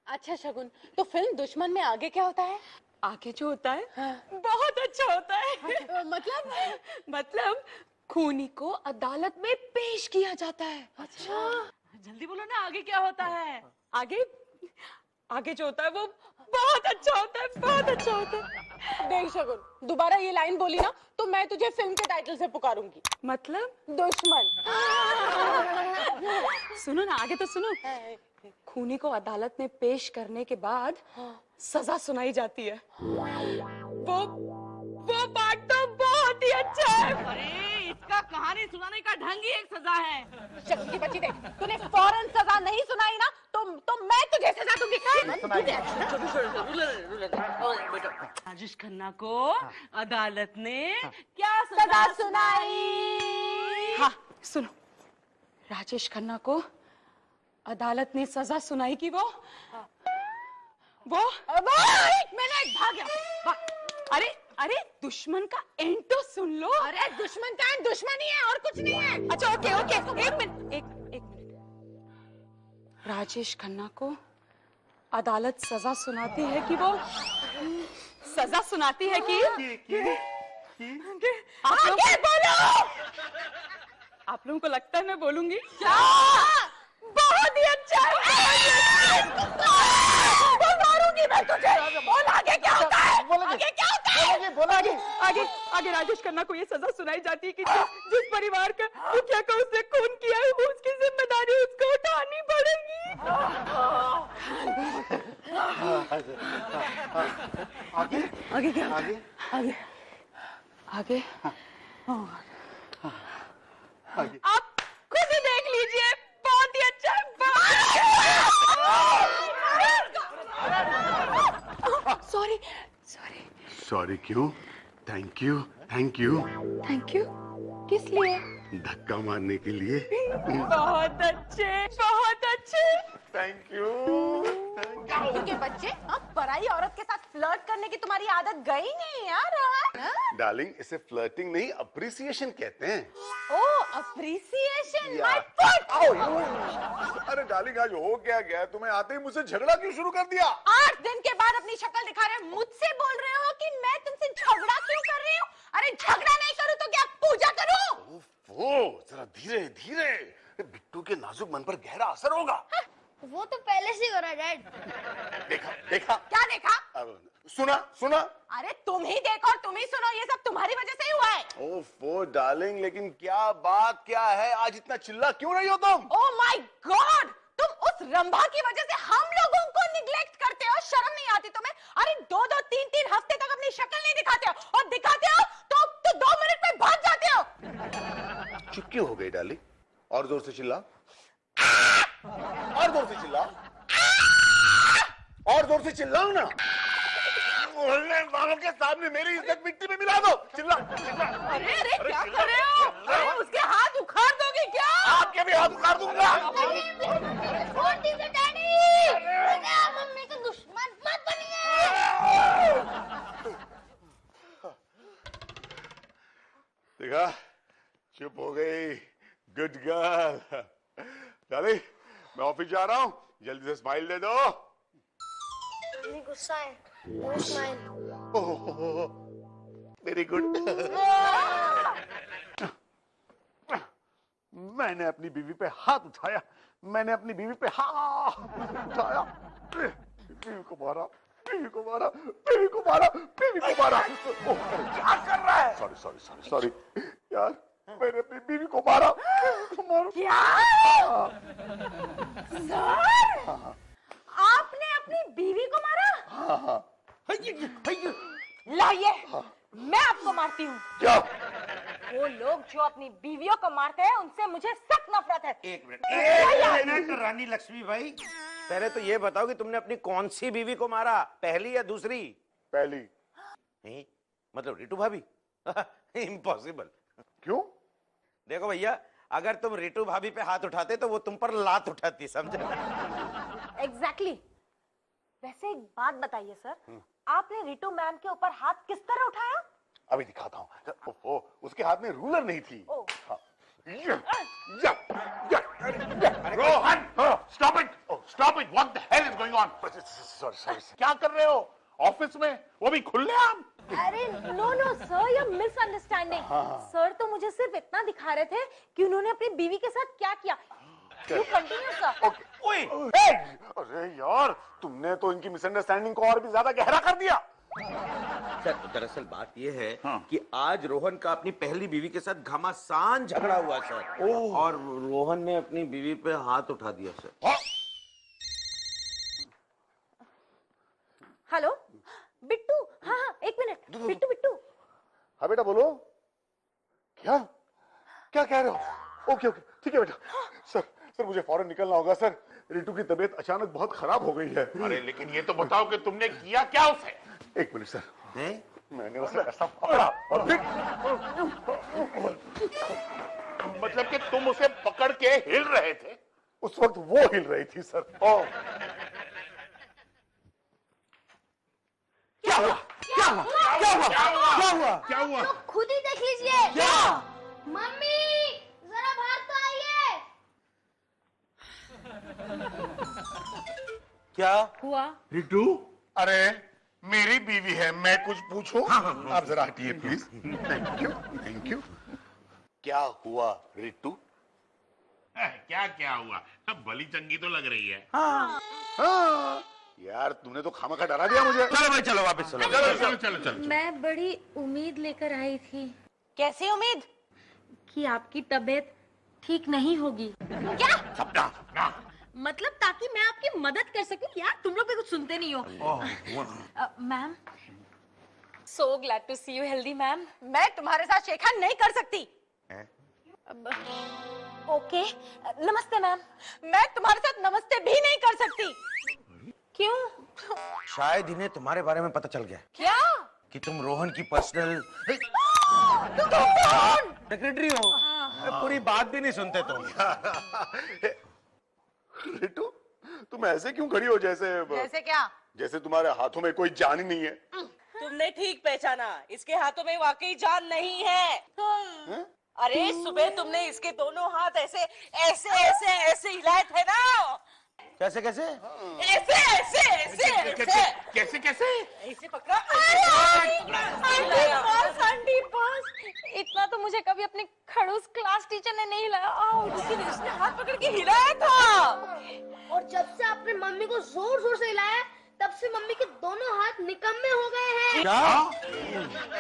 अच्छा शगुन, तो फिल्म दुश्मन में आगे क्या होता है? आगे जो होता है हाँ। बहुत अच्छा होता है। मतलब खूनी को अदालत में पेश किया जाता है। अच्छा, जल्दी बोलो ना, आगे क्या होता है? आगे आगे जो होता है वो बहुत अच्छा होता है, बहुत अच्छा होता है। देख शगुन, दोबारा ये लाइन बोली ना तो मैं तुझे फिल्म के टाइटल से पुकारूंगी। मतलब दुश्मन। सुनो ना, आगे तो सुनो। खूनी को अदालत में पेश करने के बाद सजा सुनाई जाती है। वो पार्ट तो बहुत ही अच्छा है। अरे इसका कहानी सुनाने का ढंग ही एक सजा है। शगुन की बच्ची, देख तूने फौरन सजा नहीं सुनाई ना तो मैं तुझे सजा दूंगी। राजेश खन्ना को अदालत ने क्या सजा सुनाई? हाँ सुनो, राजेश खन्ना को अदालत ने सजा सुनाई कि वो एक मिनट, भाग गया। अरे अरे दुश्मन का एंड तो सुन लो। अरे दुश्मन का एंड दुश्मन ही है और कुछ नहीं है। अच्छा ओके ओके, एक मिनट। राजेश खन्ना को अदालत सजा सुनाती है कि वो सजा सुनाती है कि आगे बोलो। आप लोगों को लगता है मैं बोलूंगी? बहुत ही अच्छा है। मारूंगी मैं तुझे। बोल आगे क्या होता है? आगे क्या होता है? आगे राजेश खन्ना को ये सजा सुनाई जाती है कि जिस परिवार का मुखिया को उसने खून किया है उसकी जिम्मेदारी उसको उठानी पड़ेगी। आगे क्या? आगे आप खुद ही देख लीजिए, बहुत ही अच्छा है। सॉरी क्यों? Thank you. थैंक यू किस लिए? धक्का मारने के लिए। बहुत अच्छे। Thank you. क्योंकि बच्चे, पराई औरत के साथ फ्लर्ट करने की तुम्हारी आदत गई नहीं यार। डार्लिंग, इसे फ्लर्टिंग नहीं अप्रिसिएशन कहते हैं। ओह अप्रिसिएशन, माय अरे डार्लिंग, आज हो क्या गया? तुम्हें आते ही मुझसे झगड़ा क्यों शुरू कर दिया? 8 दिन के बाद अपनी शक्ल दिखा रहे हो, मुझसे बोल रहे हो कि मैं तुमसे झगड़ा क्यों कर रही हूँ? अरे झगड़ा नहीं करूँ तो क्या पूजा करूँ? ओह, जरा धीरे धीरे, बिट्टू के नाजुक मन पर गहरा असर होगा। वो तो पहले से हो रहा है डैड। देखा? क्या देखा? सुना? अरे तुम ही देखो और तुम ही सुनो, ये सब तुम्हारी वजह से ही हुआ है। ओह डार्लिंग, लेकिन बात क्या है? आज इतना चिल्ला क्यों रही हो तुम? ओह माय गॉड, तुम उस रंभा की वजह से हम लोगों को निग्लेक्ट करते हो। शर्म नहीं आती तुम्हें? अरे 2-2, 3-3 हफ्ते तक अपनी शक्ल नहीं दिखाते हो, और दिखाते हो तो 2 मिनट में भाग जाते हो। चुप क्यों हो गई डार्लिंग? और जोर से चिल्ला। और जोर से चिल्ला। और जोर से चिल्लाओ ना। मोहल्ले वालों के सामने मेरी इज्जत मिट्टी में मिला दो। चिल्ला। अरे क्या कर रहे हो? अरे उसके हाथ उखाड़ दोगे क्या? आपके भी हाथ उखाड़ दूंगा। छोड़ दीजिए डैडी, आप मम्मी का दुश्मन मत बनिए। देखा, चुप हो गई। Good girl. डार्लिंग, मैं ऑफिस जा रहा हूँ, जल्दी से स्माइल दे दो। नहीं गुस्सा है, नो स्माइल। Very good. मैंने अपनी बीवी पे हाथ उठाया। बीवी को मारा। क्या कर रहा है? सॉरी यार, मैंने अपनी बीवी को मारा। क्या? सर, आपने अपनी बीवी को मारा? लाइए, मैं आपको मारती हूँ। क्या? वो लोग जो अपनी बीवियों को मारते हैं उनसे मुझे सख्त नफरत है। एक मिनट रानी लक्ष्मी भाई, पहले तो ये बताओ कि तुमने अपनी कौन सी बीवी को मारा, पहली या दूसरी? पहली। नहीं मतलब रितु भाभी? इम्पॉसिबल। क्यों? देखो भैया, अगर तुम रितु भाभी पे हाथ उठाते तो वो तुम पर लात उठाती, समझे? एग्जैक्टली। वैसे एक बात बताइए सर, आपने रितु मैम के ऊपर हाथ किस तरह उठाया? अभी दिखाता हूँ। उसके हाथ में रूलर नहीं थी। हाँ। Rohan, stop it. Stop it, what the hell is going on? Sorry क्या कर रहे हो ऑफिस में, वो भी खुलेआम? अरे नो नो सर, ये मिसअंडरस्टैंडिंग। सर तो मुझे सिर्फ इतना दिखा रहे थे कि उन्होंने अपनी बीवी के साथ क्या किया। You continue sir. ओए अरे यार, तुमने तो इनकी मिसअंडरस्टैंडिंग को और भी ज्यादा गहरा कर दिया। सर, दरअसल बात यह है हाँ। कि आज रोहन का अपनी पहली बीवी के साथ घमासान झगड़ा हुआ सर, और रोहन ने अपनी बीवी पे हाथ उठा दिया सर। हेलो बिट्टू, हाँ हाँ एक मिनट। बिट्टू बिट्टू हाँ बेटा बोलो। क्या क्या कह रहे हो? ओके ओके ठीक है बेटा। सर मुझे फौरन निकलना होगा सर, रितु की तबीयत अचानक बहुत खराब हो गई है। अरे लेकिन ये तो बताओ कि तुमने किया क्या उसे? एक मिनट सर, हैं? मैंने उसे ऐसा पकड़ा और फिर मतलब कि तुम उसे पकड़ के हिल रहे थे? उस वक्त वो हिल रही थी सर। क्या हुआ? क्या हुआ? क्या हुआ? क्या हुआ? क्या हुआ? तो खुद ही देख लीजिए। क्या? मम्मी जरा बाहर तो आइए। क्या हुआ? रितु, अरे मेरी बीवी है, मैं कुछ पूछूं? आप जरा हटिए please. Thank you thank you. क्या हुआ रितु? क्या क्या हुआ? अब भली चंगी तो लग रही है। हाँ यार, तुमने तो खामखा डरा दिया मुझे। चलो भाई, चलो वापस चलो। चलो चलो चलो चलो। मैं बड़ी उम्मीद लेकर आई थी कैसी उम्मीद? कि आपकी तबीयत ठीक नहीं होगी। क्या सपना मतलब? ताकि मैं आपकी मदद कर सकूं। यार तुम लोग भी कुछ सुनते नहीं हो। Ma'am, so glad to see you healthy ma'am. मैं तुम्हारे साथ शेखा नहीं कर सकती। ओके नमस्ते मैम। मैं तुम्हारे साथ नमस्ते भी नहीं कर सकती। क्यों? शायद इन्हें तुम्हारे बारे में पता चल गया क्या? कि तुम रोहन की पर्सनल तुम कौन? सेक्रेटरी हो। पूरी बात भी नहीं सुनते तुम। रितु, तुम ऐसे क्यों खड़ी हो जैसे जैसे क्या? जैसे तुम्हारे हाथों में कोई जान ही नहीं है। तुमने ठीक पहचाना, इसके हाथों में वाकई जान नहीं है। अरे सुबह तुमने इसके दोनों हाथ ऐसे ऐसे ऐसे ऐसे हिलाए थे ना। कैसे कैसे? ऐसे ऐसे ऐसे ऐसे कैसे कैसे? ऐसे पकड़ा। आंटी बस इतना तो मुझे कभी अपने खड़ूस क्लास टीचर ने नहीं हिलाया। लेकिन इसने हाथ पकड़ के हिलाया था। और जब से आपने मम्मी को जोर जोर से हिलाया, तब से मम्मी के दोनों हाथ निकम्मे हो गए हैं। क्या?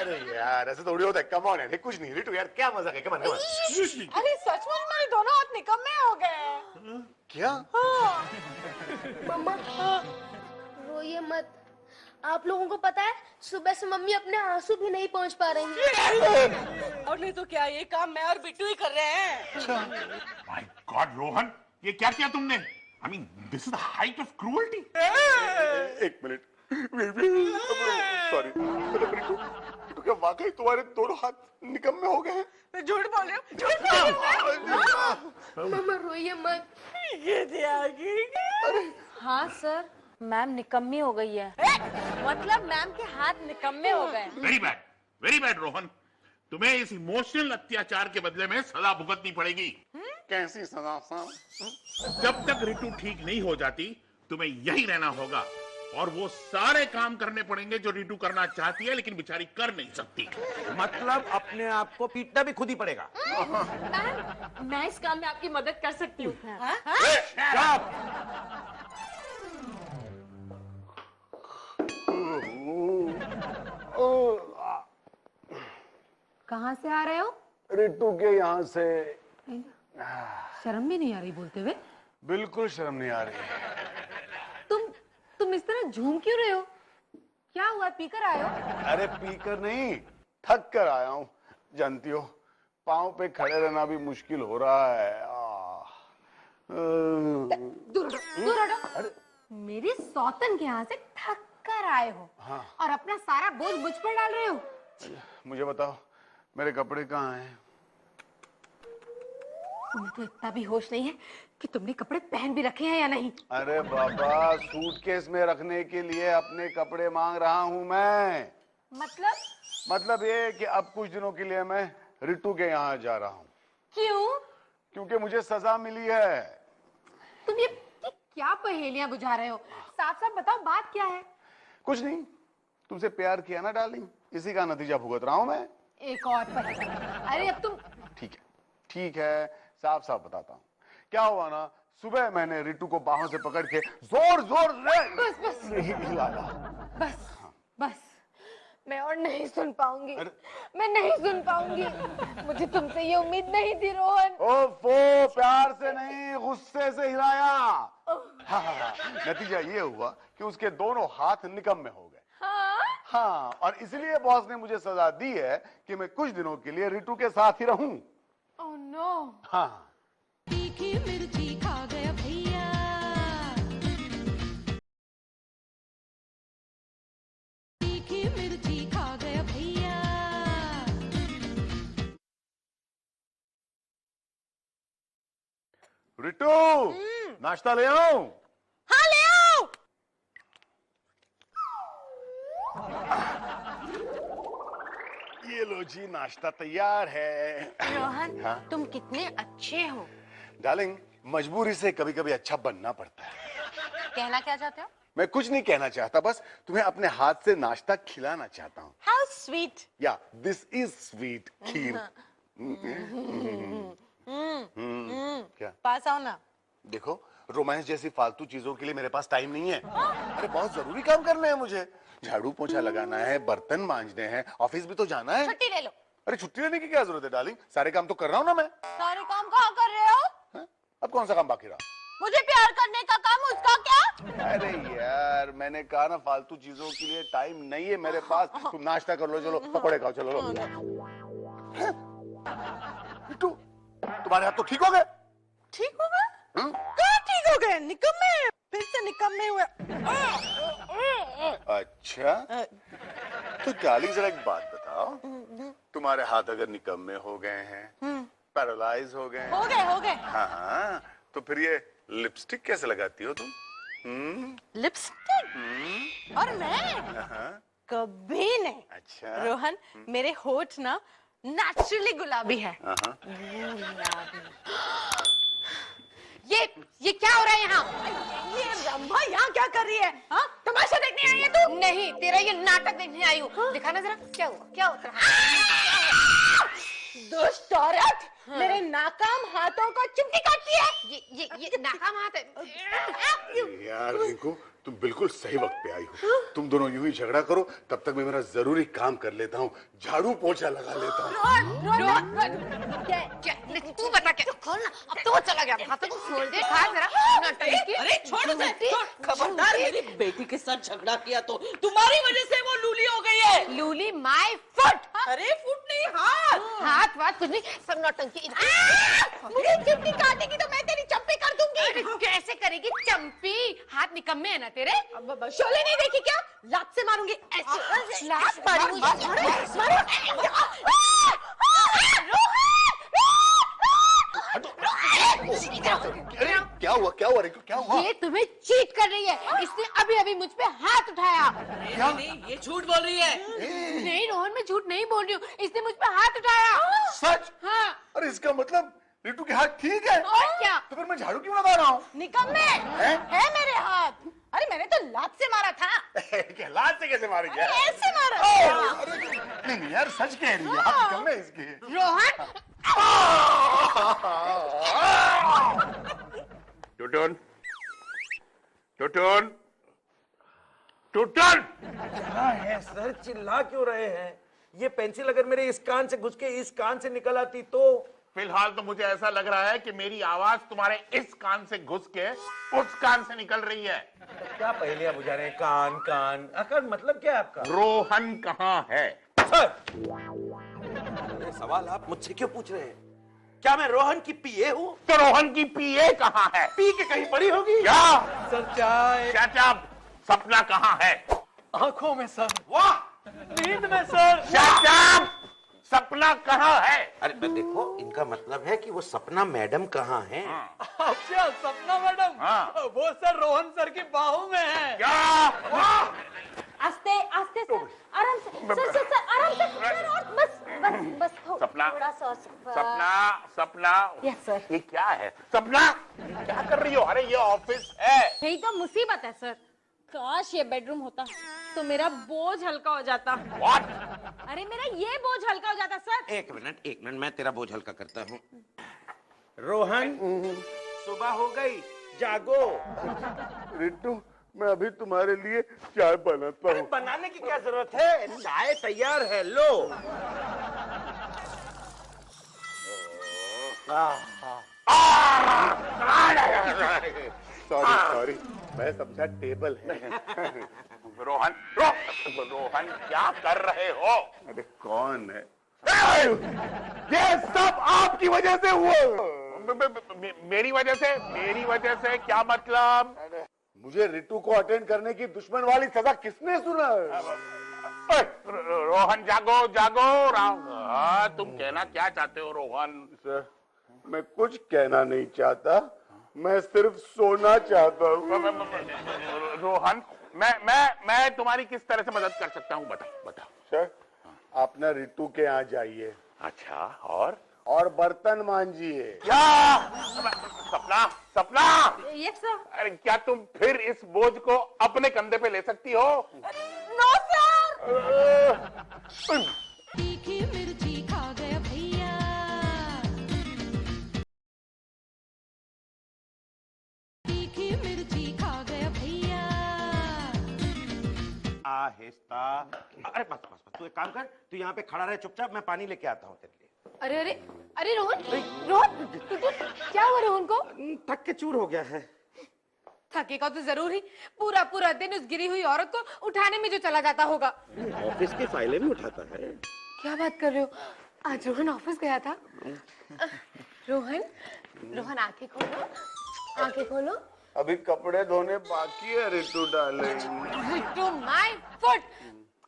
अरे यार ऐसे थोड़ी होता है। कम ऑन यार, कुछ नहीं। रितु यार क्या मजाक है। कम ऑन अरे सचमुच मेरे दोनों हाथ निकम्मे हो गए। क्या? मम्मा रोइए मत। आप लोगों को पता है सुबह से मम्मी अपने आंसू भी नहीं पहुंच पा रही हैं। और नहीं तो क्या, ये काम मैं और बिट्टू ही कर रहे हैं। माय गॉड रोहन, ये क्या किया तुमने? I mean this is the height of cruelty. एक मिनट, सॉरी। रितु क्या वाकई तुम्हारे दोनों हाथ निकम्मे हो गए हैं? मैं झूठ बोल रही हूँ, झूठ बोल रही हूँ। मम्मा रोइए मत। ये त्यागी। हाँ सर, मैम निकम्मी हो गई है। मतलब मैम के हाथ निकम्मे हो गए। Very bad Rohan. तुम्हें इस इमोशनल अत्याचार के बदले में सजा भुगतनी पड़ेगी। कैसी सजा साहब? जब तक रितु ठीक नहीं हो जाती तुम्हें यही रहना होगा, और वो सारे काम करने पड़ेंगे जो रितु करना चाहती है लेकिन बेचारी कर नहीं सकती। मतलब अपने आप को पीटना भी खुद ही पड़ेगा। मैम, मैं इस काम में आपकी मदद कर सकती हूँ। कहाँ से आ रहे हो? रितु के यहाँ से। शर्म भी नहीं आ रही बोलते हुए? बिल्कुल शर्म नहीं आ रही। तुम इस तरह झूम क्यों रहे हो? क्या हुआ, पीकर आए हो? अरे पीकर नहीं, थक कर आया हूँ। जानती हो, पाँव पे खड़े रहना भी मुश्किल हो रहा है। दूर हटो। मेरी सौतन के यहाँ से थक कर आए हो। हाँ। और अपना सारा बोझ मुझ पर डाल रहे हो। मुझे बताओ, मेरे कपड़े कहाँ हैं? तुम्हें तो इतना भी होश नहीं है कि तुमने कपड़े पहन भी रखे हैं या नहीं। अरे बाबा, सूटकेस में रखने के लिए अपने कपड़े मांग रहा हूँ मैं। मतलब ये कि अब कुछ दिनों के लिए मैं रितु के यहाँ जा रहा हूँ। क्यों? क्योंकि मुझे सजा मिली है। तुम ये क्या पहेलियां बुझा रहे हो? साफ साफ बताओ बात क्या है? कुछ नहीं, तुमसे प्यार किया ना डार्लिंग, इसी का नतीजा भुगत रहा हूं मैं। एक और पहेली। अरे अब तुम ठीक है, साफ साफ बताता हूँ। क्या हुआ ना, सुबह मैंने रितु को बाहों से पकड़ के जोर जोर से हिलाया। बस बस, मैं और नहीं सुन पाऊंगी। मैं नहीं सुन पाऊंगी। मुझे तुमसे ये उम्मीद नहीं थी रोहन। ओफो, प्यार से नहीं गुस्से से हिलाया। हाँ, नतीजा ये हुआ कि उसके दोनों हाथ निकम्मे हो गए। हाँ, और इसलिए बॉस ने मुझे सजा दी है कि मैं कुछ दिनों के लिए रितु के साथ ही रहूं। Oh no. हाँ, तीखी मिर्ची खा गया भैया, तीखी मिर्ची खा गया भैया। रितु, नाश्ता ले आऊं? हाँ ले आओ। ये लो जी, नाश्ता तैयार है। रोहन, हाँ? तुम कितने अच्छे हो। डार्लिंग, मजबूरी से कभी कभी अच्छा बनना पड़ता है। कहना क्या चाहते हो? मैं कुछ नहीं कहना चाहता, बस तुम्हें अपने हाथ से नाश्ता खिलाना चाहता हूँ। How sweet. या दिस इज स्वीट खीर। क्या? पास आओ ना। देखो, रोमांस जैसी फालतू चीजों के लिए मेरे पास टाइम नहीं है। अरे बहुत जरूरी काम करने हैं मुझे। झाड़ू पोछा लगाना है, बर्तन मांजने हैं, ऑफिस भी तो जाना है। छुट्टी ले लो। अरे छुट्टी लेने की क्या जरूरत है डार्लिंग, सारे काम तो कर रहा हूँ ना मैं। सारे काम कहाँ कर रहे हो? हाँ? अब कौन सा काम बाकी रहा? मुझे प्यार करने का काम, उसका क्या? अरे यार, मैंने कहा ना फालतू चीजों के लिए टाइम नहीं है मेरे पास। तुम नाश्ता कर लो, चलो पकौड़े खाओ, चलो। बिट्टू, तुम्हारे हाथ तो ठीक हो गए? ठीक हो गए? कहाँ ठीक हो गए? निकम्मे, फिर से निकम्मे हुए। अच्छा, तो डार्लिंग जरा एक बात बताओ, तुम्हारे हाथ अगर निकम्मे हो गए हैं, पैरालाइज हो गए, हो गए। हाँ, तो फिर ये लिपस्टिक कैसे लगाती हो तुम? लिपस्टिक? और मैं हाँ, कभी नहीं। अच्छा। रोहन, मेरे होठ ना नेचुरली गुलाबी है। हाँ। ये क्या हो रहा है यहाँ? ये रंभा यहाँ क्या कर रही है? हाँ? तमाशा देखने आई है तू? नहीं, तेरा ये नाटक देखने आई हूँ। दिखाना जरा, क्या हुआ? क्या होता है? दुष्ट औरत, मेरे नाकाम हाथों को चिमटी काटती है। ये नाकाम हाथ है। यार देखो, तुम बिल्कुल सही वक्त पे आई हो। तुम दोनों यूं ही झगड़ा करो, तब तक मैं मेरा जरूरी काम कर लेता हूँ, झाड़ू पोछा लगा लेता हूँ। तू बता क्या? खोल ना, अब तो वो चला गया। हाथों को खोल दे, खा जरा। अरे छोड़ उसे, छोड़। खबरदार मेरी बेटी के साथ झगड़ा किया तो तुम्हारी वजह से वो लूली हो गई है। लूली माय फुट। अरे फुट नहीं, हाथ। हाथ वाथ कुछ नहीं, सब नौटंकी। मुझे चिमटी काटेगी तो मैं तेरी चंपी कर दूंगी। कैसे करेगी चंपी? हाथ निकम्मे है ना तेरे। शोले नहीं देखी क्या? लात से मारूंगी। ऐसे लात मारूंगी। अरे क्या हुआ रिंकू, क्या हुआ? ये तुम्हें चीट कर रही है। इसने अभी अभी मुझ पे हाथ उठाया। नहीं, ये झूठ बोल रही है। नहीं रोहन, मैं झूठ नहीं बोल रही हूँ। इसने मुझ पे हाथ उठाया। सच? हाँ। अरे इसका मतलब रितु के हाथ ठीक है। और क्या? तो फिर मैं झाड़ू क्यों लगा रहा हूँ? निकम्मे है मेरे हाथ। अरे मैंने तो लात से मारा था। क्या लात से कैसे मारेंगे? ऐसे मारा। नहीं यार, सच कह रही है, हाथ कम है इसके। रोहन, टूटन, टूटन, टूटन। क्या है सर, चिल्ला क्यों रहे हैं? ये पेंसिल अगर मेरे इस कान से घुस के इस कान से निकल आती तो? फिलहाल तो मुझे ऐसा लग रहा है कि मेरी आवाज तुम्हारे इस कान से घुस के उस कान से निकल रही है। क्या पहेलियां बुझा रहे हैं? कान कान आखिर मतलब क्या है आपका? रोहन कहाँ है? सर, ये सवाल आप मुझसे क्यों पूछ रहे हैं? क्या मैं रोहन की पीए हूँ? तो रोहन की पीए कहाँ है? पी के कहीं पड़ी होगी। क्या? सर चाय। चाचा, सपना कहाँ है? आंखों में सर। वाह, नींद में सर। चाचा, सपना कहाँ है? अरे देखो, इनका मतलब है कि वो सपना मैडम कहाँ है। अच्छा, सपना मैडम। हाँ। वो सर रोहन सर की बाहों में है। क्या? आस्ते आस्ते सर, आराम से सर सर सर आराम से सर, और बस बस बस सपना, थोड़ा सा सर। सपना सपना यस सर। ये क्या है सपना? क्या कर रही हो? अरे ये ऑफिस है। यही तो मुसीबत है सर, काश ये बेडरूम होता तो मेरा बोझ हल्का हो जाता। What? अरे मेरा ये बोझ हल्का हो जाता सर। एक मिनट, मैं तेरा बोझ हल्का करता हूँ। रोहन, सुबह हो गई, जागो। रिट्टू, मैं अभी तुम्हारे लिए चाय बनाता हूँ। बनाने की क्या जरूरत है, चाय तैयार है, लो। सॉरी सॉरी, मैं समझा टेबल है। रोहन रोहन क्या कर रहे हो? अरे कौन है? ये सब आपकी वजह से हुआ। मेरी वजह से? मेरी वजह से क्या मतलब? मुझे रिट्टू को अटेंड करने की दुश्मन वाली सजा किसने सुना? रोहन जागो जागो। तुम कहना क्या चाहते हो रोहन? सर, मैं कुछ कहना नहीं चाहता, मैं सिर्फ सोना चाहता हूँ। रोहन, मैं तुम्हारी किस तरह से मदद कर सकता हूँ? बताओ। सर, आप ना रिट्टू के यहाँ जाइए। अच्छा, और बर्तन मांजिए। क्या? सपना यस सर। अरे क्या तुम फिर इस बोझ को अपने कंधे पे ले सकती हो? No sir. तीखी मिर्ची खा गया भैया। तीखी मिर्ची खा गया भैया। आहिस्ता। अरे बस, तू एक काम कर, तू यहाँ पे खड़ा रहे चुपचाप, मैं पानी लेके आता हूँ तेरे लिए। अरे अरे अरे रोहन, रोहन क्या हुआ रोहन को? थक के चूर हो गया है। थकेगा तो जरूर ही, पूरा पूरा दिन उस गिरी हुई औरत को उठाने में जो चला जाता होगा। ऑफिस की फाइलें भी उठाता है। क्या बात कर रहे हो? आज रोहन ऑफिस गया था? रोहन आंखें खोलो। अभी कपड़े धोने बाकी है Rittu darling. To my foot.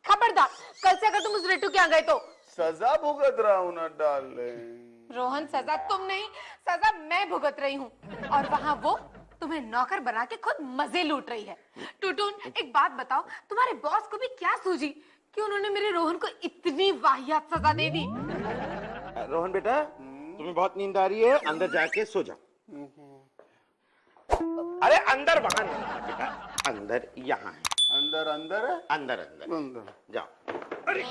खबरदार, कल से अगर तुम उस रिट्टू के यहाँ गए तो सजा भुगत रहा हूँ ना डार्लिंग। रोहन, सजा तुम नहीं, सजा मैं भुगत रही हूँ, और वहाँ वो तुम्हें नौकर बना के खुद मजे लूट रही है। टूटून, एक बात बताओ, तुम्हारे बॉस को भी क्या सूझी कि उन्होंने मेरे रोहन को इतनी वाहियात सजा दे दी? रोहन बेटा, तुम्हें बहुत नींद आ रही है, अंदर जाके सो जाओ। अरे अंदर वहां नहीं बेटा, अंदर यहाँ है। अंदर है? अंदर जाओ। अरे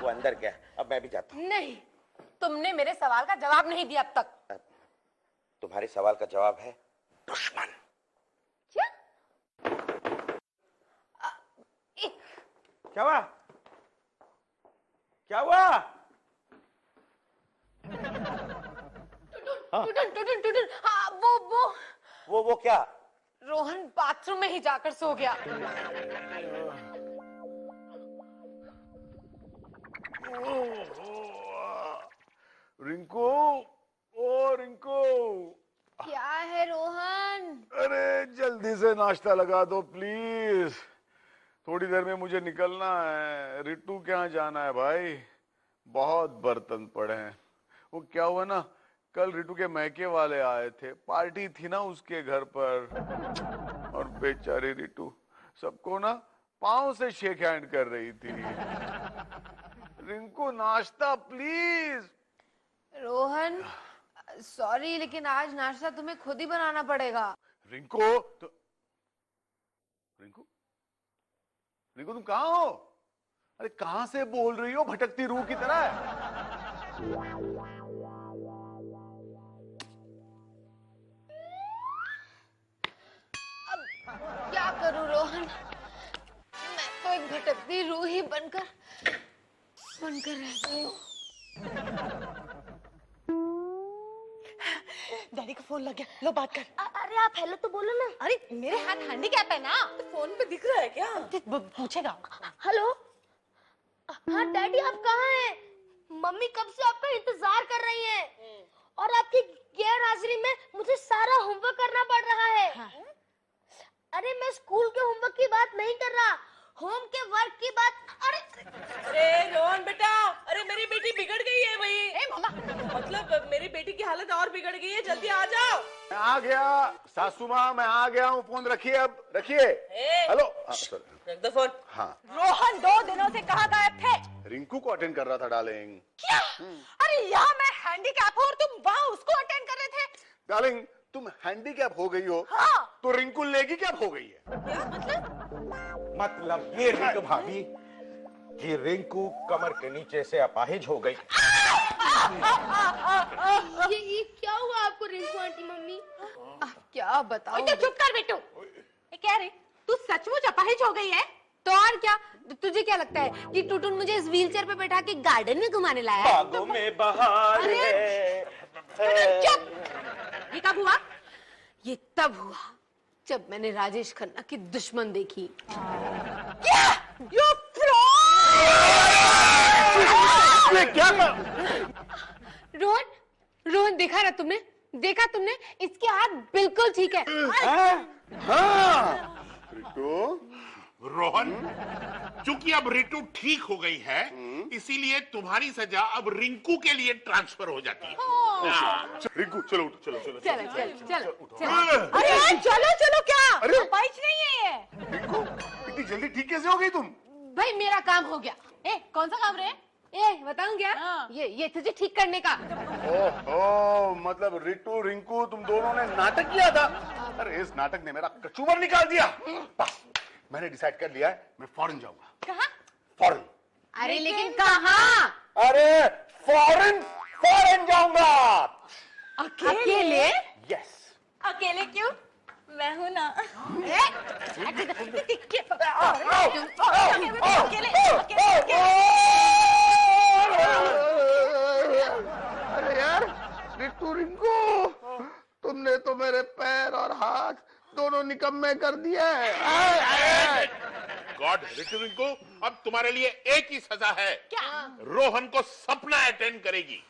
वो अंदर क्या है, अब मैं भी जाता हूँ। नहीं, तुमने मेरे सवाल का जवाब नहीं दिया अब तक। तुम्हारे सवाल का जवाब है दुश्मन। क्या? क्या हुआ? टूटून, हाँ, वो क्या? रोहन बाथरूम में ही जाकर सो गया। रिंकू, ओ रिंकू। क्या है रोहन? अरे जल्दी से नाश्ता लगा दो प्लीज, थोड़ी देर में मुझे निकलना है। रिट्टू के यहाँ जाना है भाई, बहुत बर्तन पड़े हैं। वो क्या हुआ ना, कल रिट्टू के मैके वाले आए थे, पार्टी थी ना उसके घर पर, और बेचारी रिट्टू सबको ना पांव से शेक हैंड कर रही थी। रिंकू नाश्ता प्लीज। रोहन सॉरी, लेकिन आज नाश्ता तुम्हें खुद ही बनाना पड़ेगा। रिंकू तुम कहाँ हो? अरे कहाँ से बोल रही हो भटकती रूह की तरह? अब क्या करूं रोहन, मैं तो एक भटकती रूह ही बनकर रह गई हूँ। डैडी का फोन लग गया, लो बात कर। अरे आप हेलो तो बोलो ना। अरे मेरे हाथ हैंडीकैप है ना, तो फोन पे दिख रहा है क्या? पूछेगा। हेलो, हाँ डैडी आप कहाँ हैं? मम्मी कब से आपका इंतजार कर रही हैं, और आपकी गैर हाजिरी में मुझे सारा होमवर्क करना पड़ रहा है। हाँ। अरे मैं स्कूल के होमवर्क की बात नहीं कर रहा, होम के वर्क की बात। अरे रोहन बेटा, अरे मेरी बेटी बिगड़ गई है भाई। ए मामा, मतलब मेरी बेटी की हालत और बिगड़ गई है, जल्दी आ जाओ। मैं आ गया सासू माँ, मैं आ गया हूँ। फोन रखिए, अब रखिए। हेलो। रख दो फोन। हाँ, रोहन 2 दिनों से कहाँ गायब थे? रिंकू को अटेंड कर रहा था डार्लिंग। क्या? अरे यहाँ मैं हैंडीकैप हूँ और तुम वहाँ उसको अटेंड कर रहे थे? डार्लिंग, तुम हैंडीकैप हो गई हो, हाँ। तो रिंकू लेगी कैप हो गई है। मतलब ये रिंकू भाभी कि रिंकू कमर के नीचे से अपाहिज हो गई। ये क्या हुआ आपको रिंकू आंटी मम्मी? क्या बताऊं? तो चुप कर बेटू। ये क्या रे, तू सचमुच अपाहिज हो गई है? तो और क्या, तुझे क्या लगता है कि टुटुन मुझे इस व्हीलचेयर पे बैठा के गार्डन में घुमाने लाया है? बागों में बहार है। ये कब हुआ? ये तब हुआ जब मैंने राजेश खन्ना की दुश्मन देखी। You fraud! क्या? रोहन देखा ना तुमने? देखा तुमने? इसके हाथ बिल्कुल ठीक है। हाँ, रिंकू। रोहन, चूंकि अब रितु ठीक हो गई है, इसीलिए तुम्हारी सजा अब रिंकू के लिए ट्रांसफर हो जाती है। रिंकू चलो उठो, चलो चलो चलो। अरे चलो चलो, क्या? अरे! अपाहिज नहीं है ये। रिंकू, इतनी जल्दी ठीक कैसे हो गई तुम? भाई मेरा काम हो गया। कौन सा काम रे? बताऊं क्या? हाँ। ये तुझे ठीक करने का। ओहो, मतलब रितु रिंकू तुम दोनों ने नाटक किया था। अरे इस नाटक ने मेरा कचूबर निकाल दिया। बस मैंने डिसाइड कर लिया है, मैं फॉरेन जाऊंगा। कहाँ? फॉरेन। अरे लेकिन कहाँ? अरे फॉरेन जाऊंगा। अकेले? यस। अकेले क्यों? मैं हूं ना। अरे यार रितु रिंकू, तुमने तो मेरे पैर और हाथ दोनों निकम्मे कर दिए। गॉड, रितु रिंकू, अब तुम्हारे लिए एक ही सजा है। क्या? रोहन को सपना अटेंड करेगी।